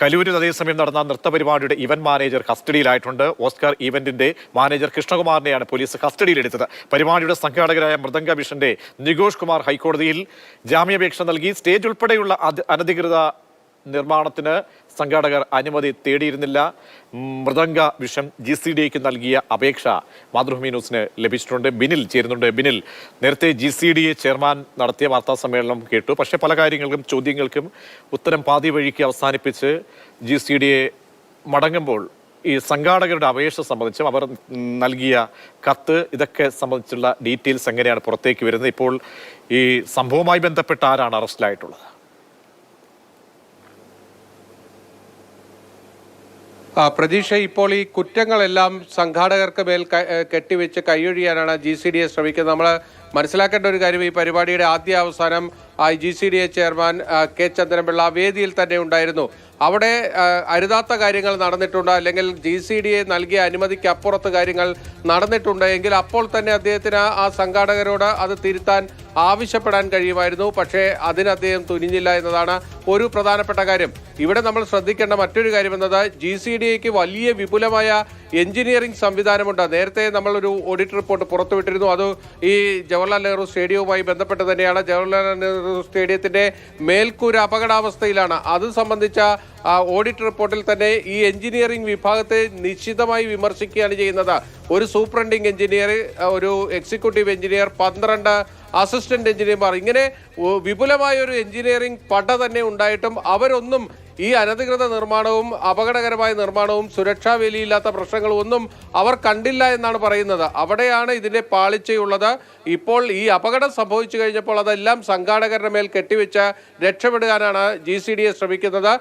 കലൂരിൽ അതേസമയം നടന്ന നൃത്തപരിപാടിയുടെ ഇവന്റ് മാനേജർ കസ്റ്റഡിയിലായിട്ടുണ്ട്. ഓസ്കാർ ഇവന്റിന്റെ മാനേജർ കൃഷ്ണകുമാറിനെയാണ് പോലീസ് കസ്റ്റഡിയിലെടുത്തത്. പരിപാടിയുടെ സംഘാടകരായ മൃദംഗ വിഷന്റെ നികോഷ് കുമാർ ഹൈക്കോടതിയിൽ ജാമ്യാപേക്ഷ നൽകി. സ്റ്റേജ് ഉൾപ്പെടെയുള്ള അനധികൃത നിർമ്മാണത്തിന് സംഘാടകർ അനുമതി തേടിയിരുന്നില്ല. മൃദംഗ വിഷം GCDAക്ക് നൽകിയ അപേക്ഷ മാതൃഭൂമി ന്യൂസിന് ലഭിച്ചിട്ടുണ്ട്. ബിനിൽ ചേരുന്നുണ്ട്. ബിനിൽ, നേരത്തെ GCDA ചെയർമാൻ നടത്തിയ വാർത്താ സമ്മേളനം കേട്ടു. പക്ഷേ പല കാര്യങ്ങൾക്കും ചോദ്യങ്ങൾക്കും ഉത്തരം പാതി വഴിക്ക് അവസാനിപ്പിച്ച് GCDA മടങ്ങുമ്പോൾ ഈ സംഘാടകരുടെ അപേക്ഷ സംബന്ധിച്ചും അവർ നൽകിയ കത്ത്, ഇതൊക്കെ സംബന്ധിച്ചുള്ള ഡീറ്റെയിൽസ് എങ്ങനെയാണ് പുറത്തേക്ക് വരുന്നത്? ഇപ്പോൾ ഈ സംഭവവുമായി ബന്ധപ്പെട്ട ആരാണ് അറസ്റ്റിലായിട്ടുള്ളത്? പ്രതീക്ഷ, ഇപ്പോൾ ഈ കുറ്റങ്ങളെല്ലാം സംഘാടകർക്ക് മേൽ കെട്ടിവെച്ച് കൈയൊഴിയാനാണ് GCDA ശ്രമിക്കുന്നത്. നമ്മൾ മനസ്സിലാക്കേണ്ട ഒരു കാര്യം, ഈ പരിപാടിയുടെ ആദ്യ അവസാനം GCDA ചെയർമാൻ K ചന്ദ്രൻപിള്ള വേദിയിൽ തന്നെ ഉണ്ടായിരുന്നു. അവിടെ അരുതാത്ത കാര്യങ്ങൾ നടന്നിട്ടുണ്ട്, അല്ലെങ്കിൽ GCDA നൽകിയ അനുമതിക്ക് അപ്പുറത്ത് കാര്യങ്ങൾ നടന്നിട്ടുണ്ട് എങ്കിൽ അപ്പോൾ തന്നെ അദ്ദേഹത്തിന് ആ സംഘാടകരോട് അത് തിരുത്താൻ ആവശ്യപ്പെടാൻ കഴിയുമായിരുന്നു. പക്ഷേ അതിന് അദ്ദേഹം തുനിഞ്ഞില്ല എന്നതാണ് ഒരു പ്രധാനപ്പെട്ട കാര്യം. ഇവിടെ നമ്മൾ ശ്രദ്ധിക്കേണ്ട മറ്റൊരു കാര്യം എന്നത്, GCDAക്ക് വലിയ വിപുലമായ എഞ്ചിനീയറിംഗ് സംവിധാനമുണ്ട്. നേരത്തെ നമ്മളൊരു ഓഡിറ്റ് റിപ്പോർട്ട് പുറത്തുവിട്ടിരുന്നു. അത് ഈ ജവഹർലാൽ നെഹ്റു സ്റ്റേഡിയവുമായി ബന്ധപ്പെട്ട് തന്നെയാണ്. ജവഹർലാൽ നെഹ്റു സ്റ്റേഡിയത്തിന്റെ മേൽക്കൂര അപകടാവസ്ഥയിലാണ്. അത് സംബന്ധിച്ച ഓഡിറ്റ് റിപ്പോർട്ടിൽ തന്നെ ഈ എഞ്ചിനീയറിംഗ് വിഭാഗത്തെ നിശ്ചിതമായി വിമർശിക്കുകയാണ് ചെയ്യുന്നത്. ഒരു സൂപ്രണ്ടിംഗ് എഞ്ചിനീയർ, ഒരു എക്സിക്യൂട്ടീവ് എഞ്ചിനീയർ, 12 അസിസ്റ്റന്റ് എഞ്ചിനീയർമാർ, ഇങ്ങനെ വിപുലമായ ഒരു എഞ്ചിനീയറിംഗ് പട തന്നെ ഉണ്ടായിട്ടും അവരൊന്നും ഈ അനധികൃത നിർമ്മാണവും അപകടകരമായ നിർമ്മാണവും സുരക്ഷാ വേലിയില്ലാത്ത പ്രശ്നങ്ങളും ഒന്നും അവർ കണ്ടില്ല എന്നാണ് പറയുന്നത്. അവിടെയാണ് ഇതിന്റെ പാളിച്ചയുള്ളത്. ഇപ്പോൾ ഈ അപകടം സംഭവിച്ചു കഴിഞ്ഞപ്പോൾ അതെല്ലാം സംഘാടകരുടെ മേൽ കെട്ടിവെച്ച് രക്ഷപ്പെടുവാനാണ് GCDA ശ്രമിക്കുന്നത്.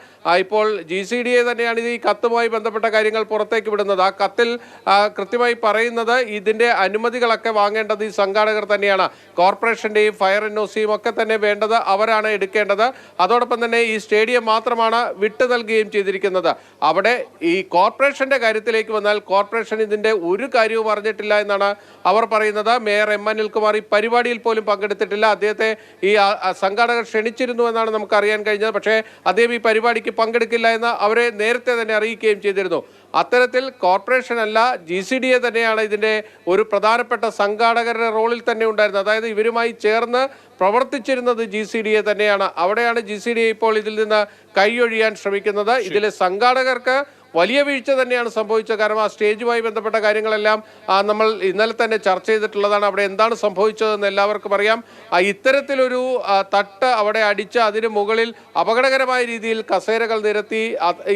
ഇപ്പോൾ GCDA തന്നെയാണ് ഈ കത്തുമായി ബന്ധപ്പെട്ട കാര്യങ്ങൾ പുറത്തേക്ക് വിടുന്നത്. ആ കത്തിൽ കൃത്യമായി പറയുന്നത് ഇതിന്റെ അനുമതികളൊക്കെ വാങ്ങേണ്ടത് ഈ സംഘാടകർ തന്നെയാണ്. കോർപ്പറേഷന്റെയും ഫയർ NOCയും ഒക്കെ തന്നെ വേണ്ടത് അവരാണ് എടുക്കേണ്ടത്. അതോടൊപ്പം തന്നെ ഈ സ്റ്റേഡിയം മാത്രമാണ് വിട്ടു നൽകുകയും ചെയ്തിരിക്കുന്നത്. അവിടെ ഈ കോർപ്പറേഷന്റെ കാര്യത്തിലേക്ക് വന്നാൽ കോർപ്പറേഷൻ ഇതിന്റെ ഒരു കാര്യവും അറിഞ്ഞിട്ടില്ല എന്നാണ് അവർ പറയുന്നത്. മേയർ M അനിൽകുമാർ ഈ പരിപാടിയിൽ പോലും പങ്കെടുത്തിട്ടില്ല. അദ്ദേഹത്തെ ഈ സംഘാടകർ ക്ഷണിച്ചിരുന്നു എന്നാണ് നമുക്ക് അറിയാൻ കഴിഞ്ഞത്. പക്ഷേ അദ്ദേഹം ഈ പരിപാടിക്ക് പങ്കെടുക്കില്ല എന്ന് അവരെ നേരത്തെ തന്നെ അറിയിക്കുകയും ചെയ്തിരുന്നു. അത്തരത്തിൽ കോർപ്പറേഷൻ അല്ല, GCDA തന്നെയാണ് ഇതിൻ്റെ ഒരു പ്രധാനപ്പെട്ട സംഘാടകരുടെ റോളിൽ തന്നെ ഉണ്ടായിരുന്നത്. അതായത് ഇവരുമായി ചേർന്ന് പ്രവർത്തിച്ചിരുന്നത് GCDA തന്നെയാണ്. അവിടെയാണ് GCDA ഇപ്പോൾ ഇതിൽ നിന്ന് കൈയൊഴിയാൻ ശ്രമിക്കുന്നത്. ഇതിലെ സംഘാടകർക്ക് വലിയ വീഴ്ച തന്നെയാണ് സംഭവിച്ചത്. കാരണം ആ സ്റ്റേജുമായി ബന്ധപ്പെട്ട കാര്യങ്ങളെല്ലാം നമ്മൾ ഇന്നലെ തന്നെ ചർച്ച ചെയ്തിട്ടുള്ളതാണ്. അവിടെ എന്താണ് സംഭവിച്ചതെന്ന് എല്ലാവർക്കും അറിയാം. ഇത്തരത്തിലൊരു തട്ട് അവിടെ അടിച്ച് അതിന് മുകളിൽ അപകടകരമായ രീതിയിൽ കസേരകൾ നിരത്തി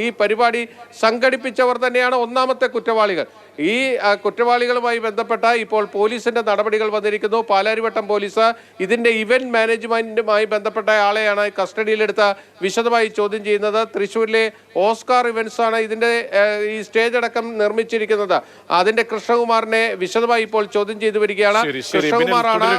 ഈ പരിപാടി സംഘടിപ്പിച്ചവർ തന്നെയാണ് ഒന്നാമത്തെ കുറ്റവാളികൾ. ഈ കുറ്റവാളികളുമായി ബന്ധപ്പെട്ട ഇപ്പോൾ പോലീസിന്റെ നടപടികൾ വന്നിരിക്കുന്നു. പാലാരിവട്ടം പോലീസ് ഇതിന്റെ ഇവന്റ് മാനേജ്മെന്റുമായി ബന്ധപ്പെട്ട ആളെയാണ് കസ്റ്റഡിയിലെടുത്ത് വിശദമായി ചോദ്യം ചെയ്യുന്നത്. തൃശ്ശൂരിലെ ഓസ്കാർ ഇവന്റ്സ് ആണ് ഇതിന്റെ ഈ സ്റ്റേജ് അടക്കം നിർമ്മിച്ചിരിക്കുന്നത്. അതിന്റെ കൃഷ്ണകുമാറിനെ വിശദമായി ഇപ്പോൾ ചോദ്യം ചെയ്തു വരികയാണ്. കൃഷ്ണകുമാറാണ്